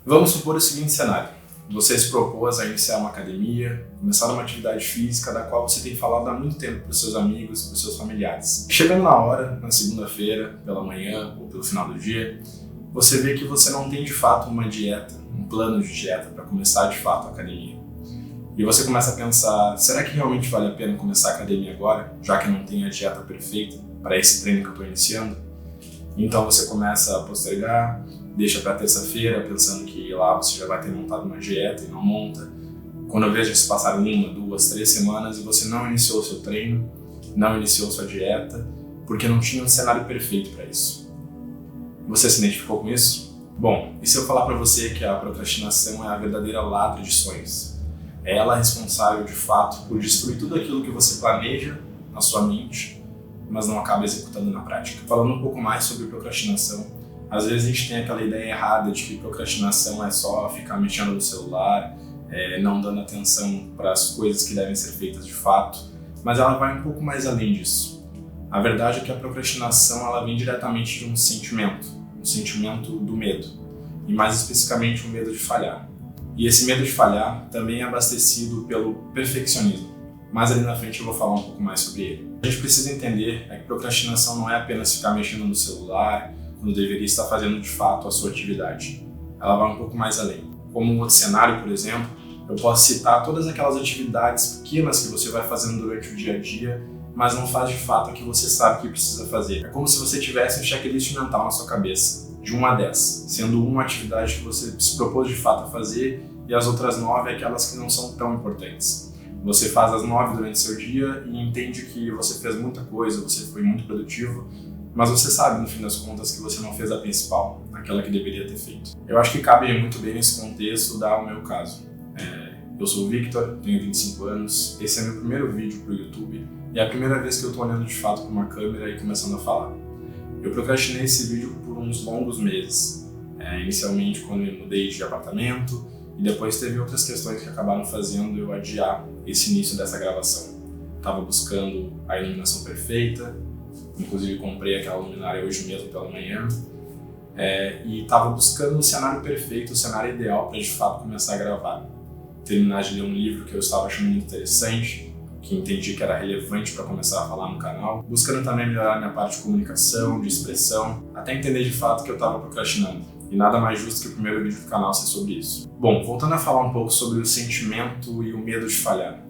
Vamos supor o seguinte cenário. Você se propôs a iniciar uma academia, começar uma atividade física da qual você tem falado há muito tempo para os seus amigos e para os seus familiares. Chegando na hora, na segunda-feira, pela manhã ou pelo final do dia, você vê que você não tem de fato uma dieta, um plano de dieta para começar de fato a academia. E você começa a pensar, será que realmente vale a pena começar a academia agora, já que não tem a dieta perfeita para esse treino que eu estou iniciando? Então você começa a postergar, deixa para terça-feira pensando que lá você já vai ter montado uma dieta e não monta. Quando eu vejo se passaram 1, 2, 3 semanas e você não iniciou o seu treino, não iniciou sua dieta, porque não tinha um cenário perfeito para isso. Você se identificou com isso? Bom, e se eu falar para você que a procrastinação é a verdadeira ladra de sonhos? É ela responsável de fato por destruir tudo aquilo que você planeja na sua mente, mas não acaba executando na prática. Falando um pouco mais sobre procrastinação, às vezes a gente tem aquela ideia errada de que procrastinação é só ficar mexendo no celular, não dando atenção para as coisas que devem ser feitas de fato, mas ela vai um pouco mais além disso. A verdade é que a procrastinação ela vem diretamente de um sentimento do medo, e mais especificamente o medo de falhar. E esse medo de falhar também é abastecido pelo perfeccionismo, mas ali na frente eu vou falar um pouco mais sobre ele. A gente precisa entender que procrastinação não é apenas ficar mexendo no celular, quando deveria estar fazendo de fato a sua atividade. Ela vai um pouco mais além. Como um outro cenário, por exemplo, eu posso citar todas aquelas atividades pequenas que você vai fazendo durante o dia a dia, mas não faz de fato o que você sabe que precisa fazer. É como se você tivesse um checklist mental na sua cabeça, de 1 a 10, sendo 1 atividade que você se propôs de fato a fazer e as outras 9 aquelas que não são tão importantes. Você faz as 9 durante o seu dia e entende que você fez muita coisa, você foi muito produtivo, mas você sabe, no fim das contas, que você não fez a principal, aquela que deveria ter feito. Eu acho que cabe muito bem nesse contexto dar o meu caso. Eu sou o Victor, tenho 25 anos, esse é meu primeiro vídeo para o YouTube e é a primeira vez que eu estou olhando de fato para uma câmera e começando a falar. Eu procrastinei esse vídeo por uns longos meses, inicialmente quando eu mudei de apartamento e depois teve outras questões que acabaram fazendo eu adiar esse início dessa gravação. Estava buscando a iluminação perfeita, inclusive comprei aquela luminária hoje mesmo pela manhã, e estava buscando o cenário perfeito, o cenário ideal para de fato começar a gravar. Terminar de ler um livro que eu estava achando muito interessante, que entendi que era relevante para começar a falar no canal, buscando também melhorar minha parte de comunicação, de expressão, até entender de fato que eu estava procrastinando. E nada mais justo que o primeiro vídeo do canal ser sobre isso. Bom, voltando a falar um pouco sobre o sentimento e o medo de falhar.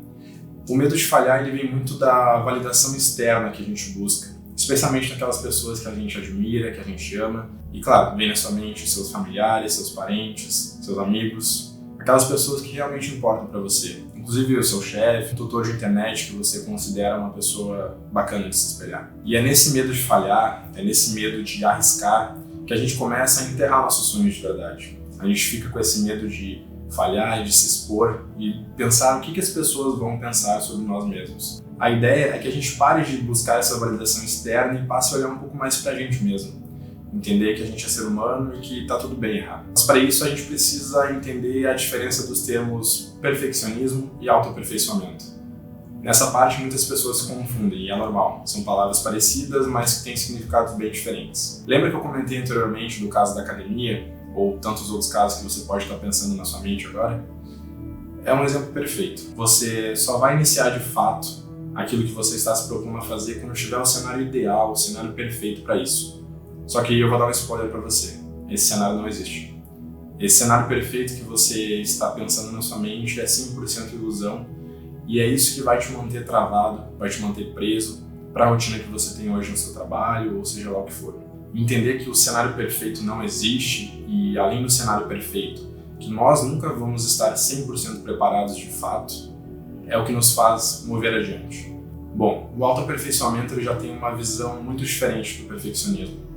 O medo de falhar ele vem muito da validação externa que a gente busca, especialmente naquelas pessoas que a gente admira, que a gente ama. E claro, vem na sua mente seus familiares, seus parentes, seus amigos, aquelas pessoas que realmente importam para você. Inclusive o seu chefe, o tutor de internet que você considera uma pessoa bacana de se espelhar. E é nesse medo de falhar, é nesse medo de arriscar, que a gente começa a enterrar nossos sonhos de verdade. A gente fica com esse medo de falhar, de se expor e pensar o que as pessoas vão pensar sobre nós mesmos. A ideia é que a gente pare de buscar essa validação externa e passe a olhar um pouco mais pra gente mesmo. Entender que a gente é ser humano e que tá tudo bem errar. Mas para isso a gente precisa entender a diferença dos termos perfeccionismo e autoaperfeiçoamento. Nessa parte muitas pessoas se confundem e é normal. São palavras parecidas, mas que têm significados bem diferentes. Lembra que eu comentei anteriormente do caso da academia? Ou tantos outros casos que você pode estar pensando na sua mente agora? É um exemplo perfeito. Você só vai iniciar de fato aquilo que você está se propondo a fazer quando tiver o cenário ideal, o cenário perfeito para isso. Só que eu vou dar um spoiler para você. Esse cenário não existe. Esse cenário perfeito que você está pensando na sua mente é 100% ilusão e é isso que vai te manter travado, vai te manter preso para a rotina que você tem hoje no seu trabalho ou seja lá o que for. Entender que o cenário perfeito não existe e além do cenário perfeito, que nós nunca vamos estar 100% preparados de fato, é o que nos faz mover adiante. Bom, o autoaperfeiçoamento ele já tem uma visão muito diferente do perfeccionismo.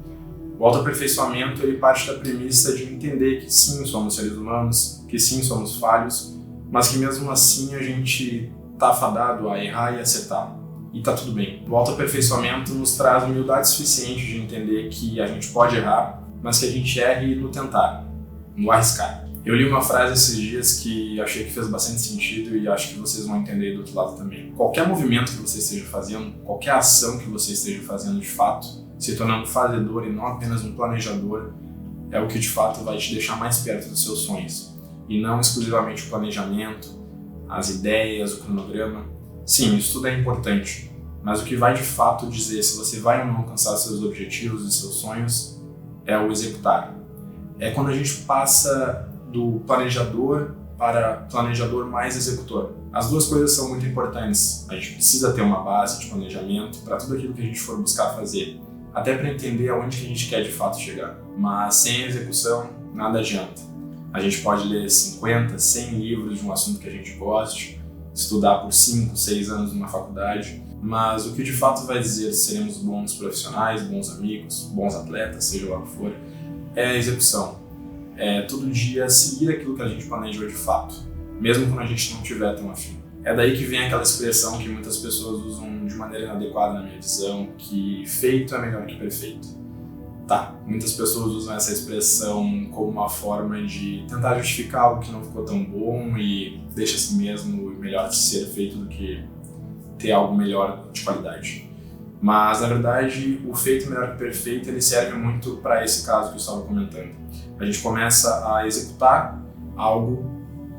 O autoaperfeiçoamento ele parte da premissa de entender que sim, somos seres humanos, que sim, somos falhos, mas que mesmo assim a gente está fadado a errar e acertar. E tá tudo bem. O autoaperfeiçoamento nos traz humildade suficiente de entender que a gente pode errar, mas que a gente erre no tentar, no arriscar. Eu li uma frase esses dias que achei que fez bastante sentido e acho que vocês vão entender do outro lado também. Qualquer movimento que você esteja fazendo, qualquer ação que você esteja fazendo de fato, se tornando fazedor e não apenas um planejador, é o que de fato vai te deixar mais perto dos seus sonhos, e não exclusivamente o planejamento, as ideias, o cronograma. Sim, isso tudo é importante, mas o que vai de fato dizer se você vai ou não alcançar seus objetivos e seus sonhos é o executar. É quando a gente passa do planejador para planejador mais executor. As duas coisas são muito importantes. A gente precisa ter uma base de planejamento para tudo aquilo que a gente for buscar fazer, até para entender aonde que a gente quer de fato chegar. Mas sem execução, nada adianta. A gente pode ler 50, 100 livros de um assunto que a gente goste, estudar por 5, 6 anos numa faculdade, mas o que de fato vai dizer se seremos bons profissionais, bons amigos, bons atletas, seja lá o que for, é a execução. É todo dia seguir aquilo que a gente planejou de fato, mesmo quando a gente não tiver tão afim. É daí que vem aquela expressão que muitas pessoas usam de maneira inadequada na minha visão, que feito é melhor que perfeito. Tá, muitas pessoas usam essa expressão como uma forma de tentar justificar algo que não ficou tão bom e deixa assim mesmo melhor de ser feito do que ter algo melhor de qualidade. Mas, na verdade, o feito melhor que perfeito, ele serve muito para esse caso que eu estava comentando. A gente começa a executar algo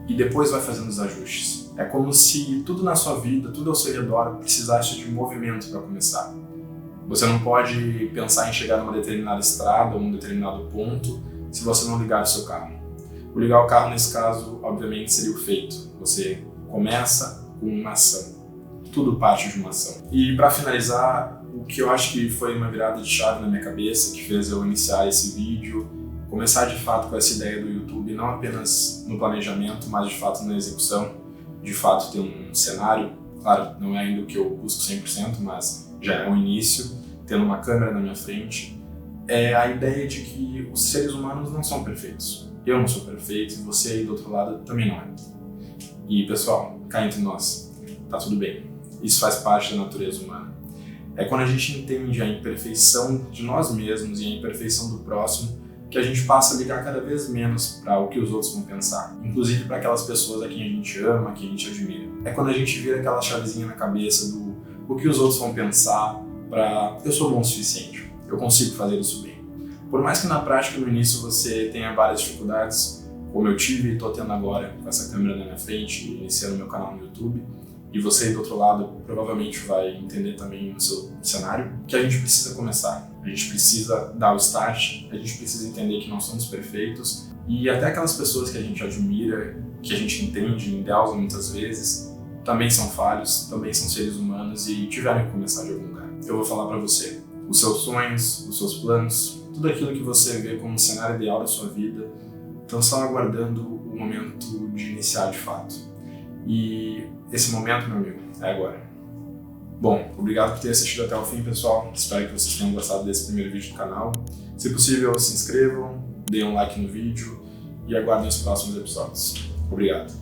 e depois vai fazendo os ajustes. É como se tudo na sua vida, tudo ao seu redor, precisasse de movimento para começar. Você não pode pensar em chegar numa determinada estrada ou num determinado ponto se você não ligar o seu carro. O ligar o carro, nesse caso, obviamente, seria o feito. Você começa com uma ação. Tudo parte de uma ação. E para finalizar, o que eu acho que foi uma virada de chave na minha cabeça, que fez eu iniciar esse vídeo, começar de fato com essa ideia do YouTube, não apenas no planejamento, mas de fato na execução, de fato ter um cenário, claro, não é ainda o que eu busco 100%, mas já é um início, tendo uma câmera na minha frente, é a ideia de que os seres humanos não são perfeitos. Eu não sou perfeito e você aí do outro lado também não é. E pessoal, cá entre nós, tá tudo bem. Isso faz parte da natureza humana. É quando a gente entende a imperfeição de nós mesmos e a imperfeição do próximo que a gente passa a ligar cada vez menos para o que os outros vão pensar, inclusive para aquelas pessoas a quem a gente ama, a quem a gente admira. É quando a gente vira aquela chavezinha na cabeça do o que os outros vão pensar para eu sou bom o suficiente, eu consigo fazer isso bem. Por mais que na prática, no início, você tenha várias dificuldades, como eu tive e estou tendo agora com essa câmera na minha frente, iniciando meu canal no YouTube, e você do outro lado provavelmente vai entender também no seu cenário, que a gente precisa começar. A gente precisa dar o start, a gente precisa entender que não somos perfeitos, e até aquelas pessoas que a gente admira, que a gente entende, endeusa muitas vezes, também são falhos, também são seres humanos e tiveram que começar de algum lugar. Eu vou falar para você, os seus sonhos, os seus planos, tudo aquilo que você vê como um cenário ideal da sua vida, estão só aguardando o momento de iniciar de fato. E esse momento, meu amigo, é agora. Bom, obrigado por ter assistido até o fim, pessoal. Espero que vocês tenham gostado desse primeiro vídeo do canal. Se possível, se inscrevam, deem um like no vídeo e aguardem os próximos episódios. Obrigado.